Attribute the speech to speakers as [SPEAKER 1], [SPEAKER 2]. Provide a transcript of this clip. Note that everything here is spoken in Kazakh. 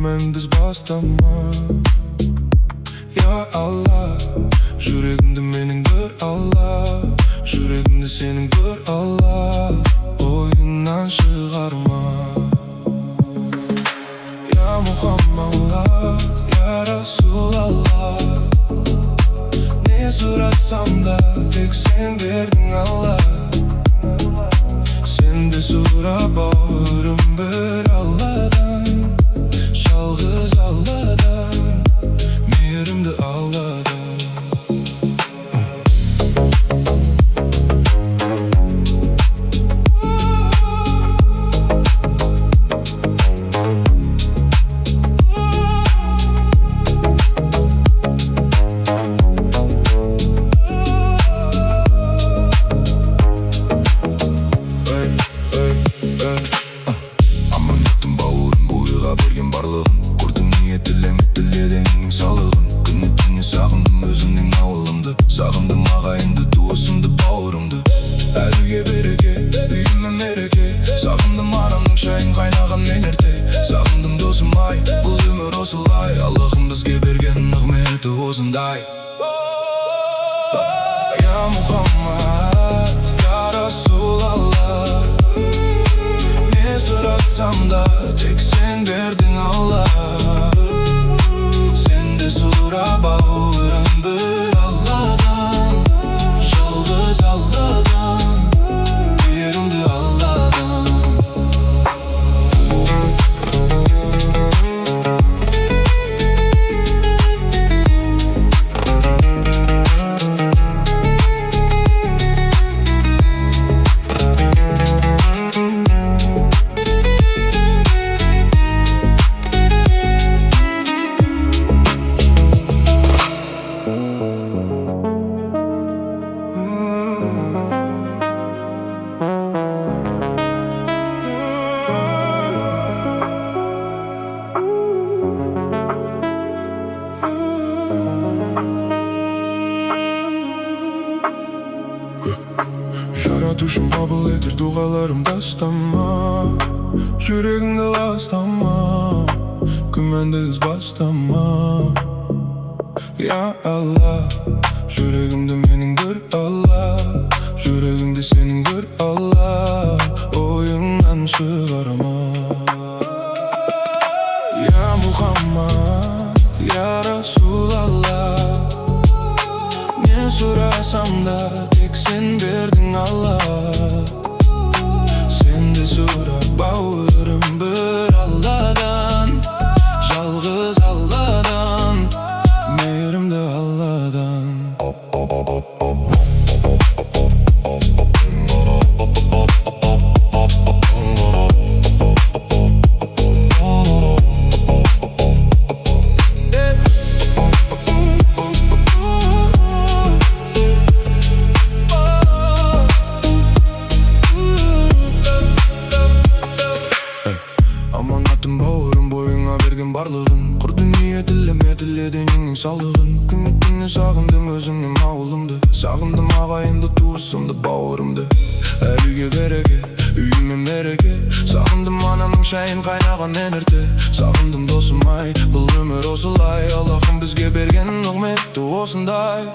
[SPEAKER 1] күмәндіз бастама. Ya Allah, жүрегімді менің бір Allah, жүрегімді сенің бір Allah, ойыңнан шығарма. Ya Muhammed, ya Resulallah, ne сұрасам да тек сен бердің Allah. Sen de сұра бауырым бір Allah'dan, жалғыз Allah'dan, meyrimді Allah'dan. Аманаттым бауырым бойға берген барлығын, құрдым ниетілем тіледенің салығын. Күні түні сағындым өзіңнің ауылымды, сағындым ағайынды, туысымды, бауырымды. Әліге береке, үйіме мереке, сағындым анамның шайын қайнаған мен ерте. Сағындым досым ай, бұл өмір осылай, Аллахым бізге берген нығметі осындай. Ya Muhammed, ya Resulallah, ne сұрасам да тек сен бердің Allah. Sen de сұра бауырым бір Allah'dan, жалғыз Allah'dan, мейірімді Allah'dan. Yaratушым қабыл етер дұғаларым тастама, жүрегіңді ластама, күмәнді ізбастама. Ya Allah, жүрегімді менің бір Allah, жүрегімді сенің бір Allah, ойыңнан шығарма. Ya Muhammed, ya Resulallah, ne сұрасам да тек сен бердің Allah. Sen de сұра бауырым бір Allah'dan, жалғыз Allah'dan, meyrimді Allah'dan. Аманаттым бауырым бойыңа берген барлығын, құрды ниетілеме тіледеніңнің салығын. Күні түні сағындым өзіңнің ауылымды, сағындым ағайынды, туысымды, бауырымды. Әліге береке, үйіме мереке, сағындым анамның шайын қайнаған мен ерте. Сағындым досым ай, бұл өмір осылай, Аллахым бізге берген нығметті осындай.